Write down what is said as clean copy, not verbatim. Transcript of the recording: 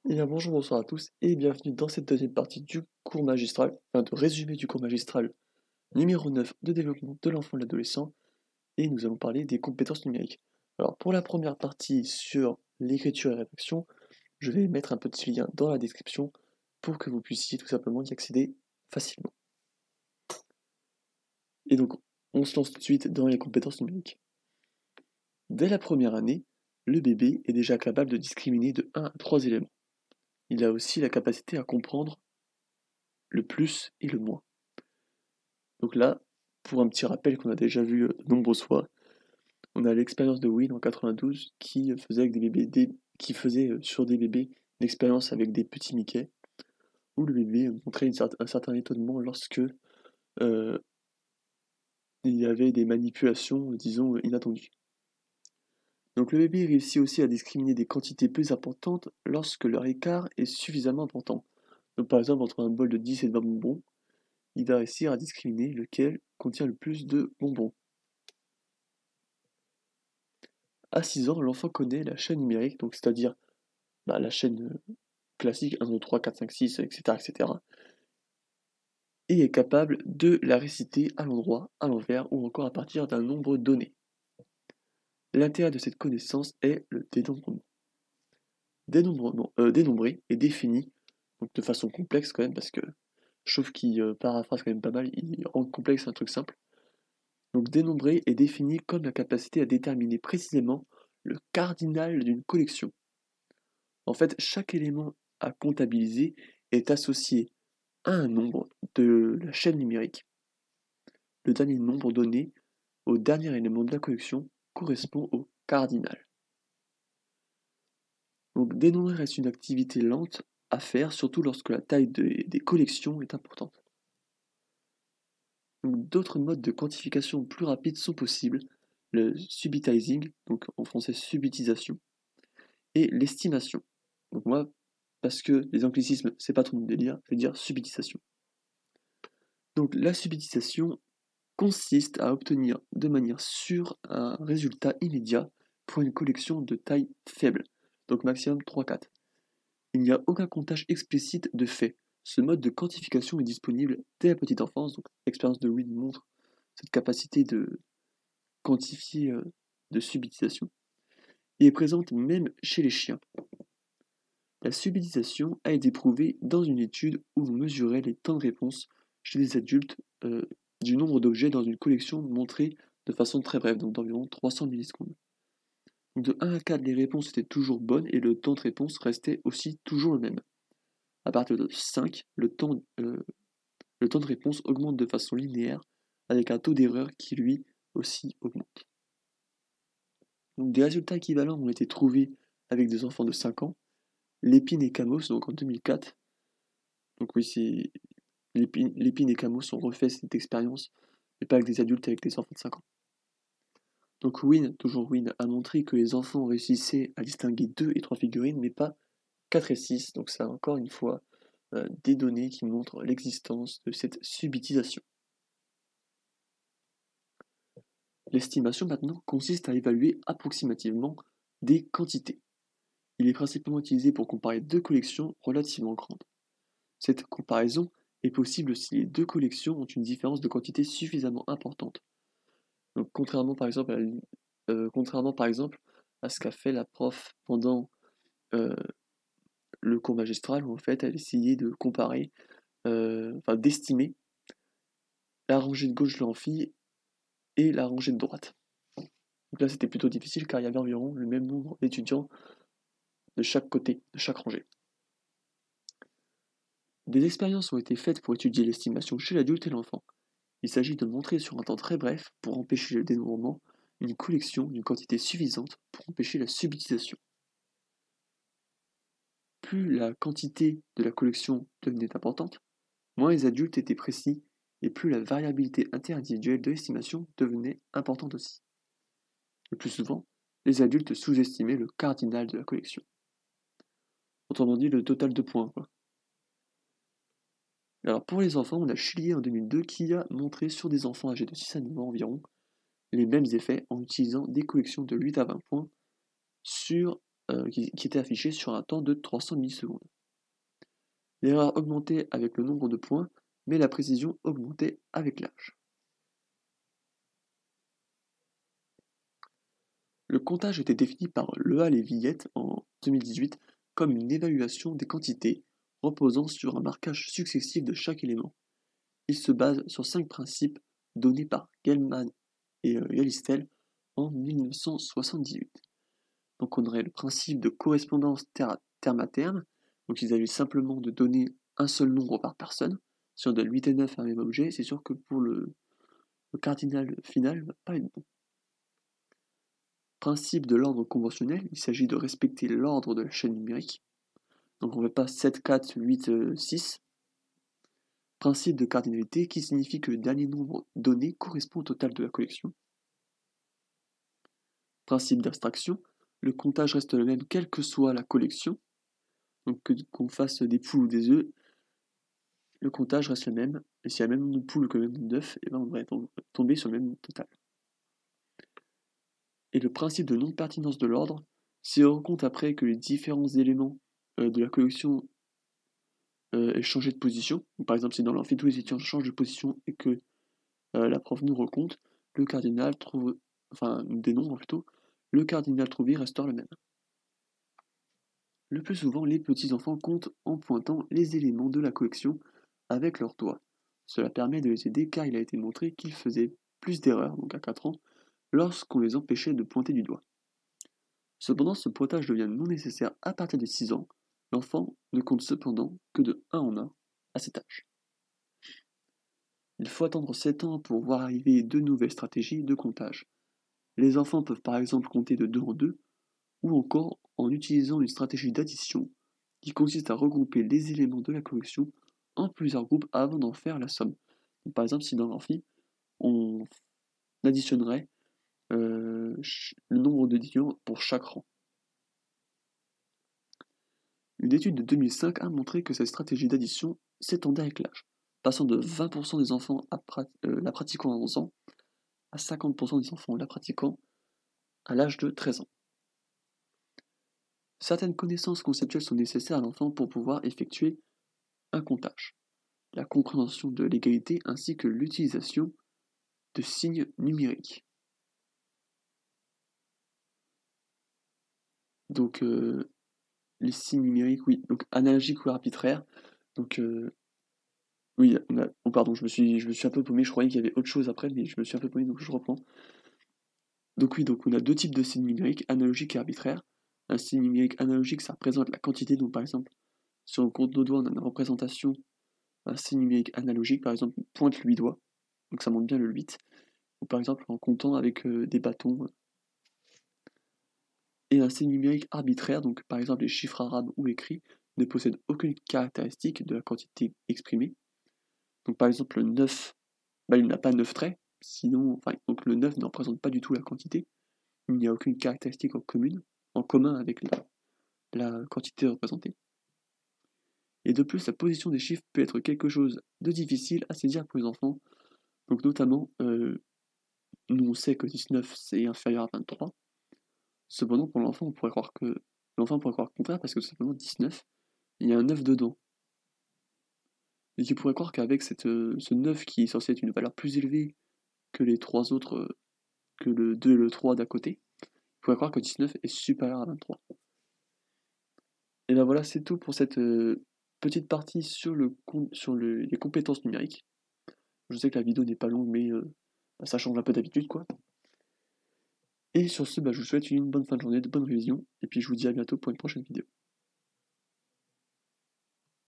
Eh bien, bonjour, bonsoir à tous et bienvenue dans cette deuxième partie du cours magistral, enfin de résumé du cours magistral numéro 9 de développement de l'enfant et de l'adolescent, et nous allons parler des compétences numériques. Alors pour la première partie sur l'écriture et la rédaction, je vais mettre un petit lien dans la description pour que vous puissiez tout simplement y accéder facilement. Et donc, on se lance tout de suite dans les compétences numériques. Dès la première année, le bébé est déjà capable de discriminer de 1 à 3 éléments. Il a aussi la capacité à comprendre le plus et le moins. Donc là, pour un petit rappel qu'on a déjà vu de nombreuses fois, on a l'expérience de Win en 92 qui faisait avec des bébés, qui faisait sur des bébés l'expérience avec des petits Mickey, où le bébé montrait un certain étonnement lorsque euh, il y avait des manipulations, disons, inattendues. Donc le bébé réussit aussi à discriminer des quantités plus importantes lorsque leur écart est suffisamment important. Donc par exemple, entre un bol de 10 et de 20 bonbons, il va réussir à discriminer lequel contient le plus de bonbons. À 6 ans, l'enfant connaît la chaîne numérique, donc c'est-à-dire la chaîne classique 1, 2, 3, 4, 5, 6, etc., etc., et est capable de la réciter à l'endroit, à l'envers ou encore à partir d'un nombre donné. L'intérêt de cette connaissance est le dénombrement. Dénombrer est défini donc de façon complexe quand même, parce que je trouve qu'il paraphrase quand même pas mal, il rend complexe un truc simple. Donc dénombrer est défini comme la capacité à déterminer précisément le cardinal d'une collection. En fait, chaque élément à comptabiliser est associé à un nombre de la chaîne numérique. Le dernier nombre donné au dernier élément de la collection correspond au cardinal. Donc dénombrer reste une activité lente à faire, surtout lorsque la taille des collections est importante. D'autres modes de quantification plus rapides sont possibles, le subitizing, donc en français subitisation, et l'estimation. Donc moi, parce que les anglicismes, c'est pas trop mon délire, je vais dire subitisation. Donc la subitisation consiste à obtenir de manière sûre un résultat immédiat pour une collection de taille faible, donc maximum 3-4. Il n'y a aucun comptage explicite de faits. Ce mode de quantification est disponible dès la petite enfance, donc l'expérience de Wynne montre cette capacité de quantifier de subitisation, et est présente même chez les chiens. La subitisation a été prouvée dans une étude où l'on mesurait les temps de réponse chez les adultes du nombre d'objets dans une collection montrée de façon très brève, donc d'environ 300 millisecondes. Donc de 1 à 4, les réponses étaient toujours bonnes et le temps de réponse restait aussi toujours le même. À partir de 5, le temps de réponse augmente de façon linéaire avec un taux d'erreur qui lui aussi augmente. Donc des résultats équivalents ont été trouvés avec des enfants de 5 ans, Lépine et Camos, donc en 2004. Donc oui, c'est Lépine et Camos ont refait cette expérience, mais pas avec des adultes, avec des enfants de 5 ans. Donc Wynne, toujours Wynne, a montré que les enfants réussissaient à distinguer 2 et 3 figurines, mais pas 4 et 6. Donc ça, encore une fois, des données qui montrent l'existence de cette subitisation. L'estimation maintenant consiste à évaluer approximativement des quantités. Il est principalement utilisé pour comparer deux collections relativement grandes. Cette comparaison est possible si les deux collections ont une différence de quantité suffisamment importante. Donc, contrairement par exemple à ce qu'a fait la prof pendant euh, le cours magistral, où en fait elle essayait de comparer, d'estimer la rangée de gauche de l'amphi et la rangée de droite. Donc là c'était plutôt difficile car il y avait environ le même nombre d'étudiants de chaque côté, de chaque rangée. Des expériences ont été faites pour étudier l'estimation chez l'adulte et l'enfant. Il s'agit de montrer sur un temps très bref, pour empêcher le dénombrement, une collection d'une quantité suffisante pour empêcher la subitisation. Plus la quantité de la collection devenait importante, moins les adultes étaient précis et plus la variabilité interindividuelle de l'estimation devenait importante aussi. Le plus souvent, les adultes sous-estimaient le cardinal de la collection. Autrement dit, le total de points, quoi. Alors pour les enfants, on a Chilier en 2002 qui a montré sur des enfants âgés de 6 à 9 ans environ les mêmes effets en utilisant des collections de 8 à 20 points sur qui était affiché sur un temps de 300 millisecondes. L'erreur augmentait avec le nombre de points, mais la précision augmentait avec l'âge. Le comptage était défini par Leal et Villette en 2018 comme une évaluation des quantités reposant sur un marquage successif de chaque élément. Il se base sur 5 principes donnés par Gell-Mann et Yalistel en 1978. Donc on aurait le principe de correspondance terme à terme, donc il s'agit simplement de donner un seul nombre par personne. Si on donne 8 et 9 à un même objet, c'est sûr que pour le cardinal final, ne va pas être bon. Principe de l'ordre conventionnel, il s'agit de respecter l'ordre de la chaîne numérique. Donc on ne fait pas 7, 4, 8, 6. Principe de cardinalité qui signifie que le dernier nombre donné correspond au total de la collection. Principe d'abstraction, le comptage reste le même quelle que soit la collection. Donc qu'on fasse des poules ou des œufs, le comptage reste le même. Et s'il y a le même nombre de poules que le même nombre d'œufs, et ben on devrait tomber sur le même total. Et le principe de non-pertinence de l'ordre, si on compte après que les différents éléments de la collection aient changé de position, donc, par exemple si dans l'amphi tous les étudiants changent de position et que la prof nous recompte, le cardinal trouve, enfin nous dénombre plutôt, le cardinal trouvé restera le même. Le plus souvent, les petits-enfants comptent en pointant les éléments de la collection avec leurs doigts. Cela permet de les aider car il a été montré qu'ils faisaient plus d'erreurs, donc à 4 ans, lorsqu'on les empêchait de pointer du doigt. Cependant, ce pointage devient non nécessaire à partir de 6 ans. L'enfant ne compte cependant que de 1 en 1 à cet âge. Il faut attendre 7 ans pour voir arriver de nouvelles stratégies de comptage. Les enfants peuvent par exemple compter de 2 en 2, ou encore en utilisant une stratégie d'addition qui consiste à regrouper les éléments de la collection en plusieurs groupes avant d'en faire la somme. Donc, par exemple, si dans l'amphi, on additionnerait le nombre d'étudiants pour chaque rang. Une étude de 2005 a montré que cette stratégie d'addition s'étendait avec l'âge, passant de 20% des enfants la pratiquant à 11 ans à 50% des enfants la pratiquant à l'âge de 13 ans. Certaines connaissances conceptuelles sont nécessaires à l'enfant pour pouvoir effectuer un comptage, la compréhension de l'égalité ainsi que l'utilisation de signes numériques. Donc les signes numériques, oui, donc analogiques ou arbitraires. Donc oui, oh, pardon, je me suis un peu paumé, je croyais qu'il y avait autre chose après, mais je me suis un peu paumé, donc je reprends. Donc oui, donc on a deux types de signes numériques, analogiques et arbitraires. Un signe numérique analogique, ça représente la quantité, donc par exemple, si on compte nos doigts, on a une représentation, un signe numérique analogique, par exemple, pointe le 8 doigts, donc ça montre bien le 8. Ou par exemple en comptant avec des bâtons. Et un signe numérique arbitraire, donc par exemple les chiffres arabes ou écrits, ne possèdent aucune caractéristique de la quantité exprimée. Donc par exemple le 9, bah, il n'a pas 9 traits, sinon, donc le 9 ne représente pas du tout la quantité. Il n'y a aucune caractéristique en commun avec la quantité représentée. Et de plus, la position des chiffres peut être quelque chose de difficile à saisir pour les enfants. Donc notamment, nous on sait que 19 c'est inférieur à 23. Cependant, pour l'enfant, l'enfant pourrait croire le contraire parce que tout simplement 19, il y a un 9 dedans. Et tu pourrais croire qu'avec ce 9 qui est censé être une valeur plus élevée que les trois autres, que le 2 et le 3 d'à côté, tu pourrais croire que 19 est supérieur à 23. Et ben voilà, c'est tout pour cette petite partie sur les compétences numériques. Je sais que la vidéo n'est pas longue, mais ça change un peu d'habitude, quoi. Et sur ce, je vous souhaite une bonne fin de journée, de bonnes révisions, et puis je vous dis à bientôt pour une prochaine vidéo.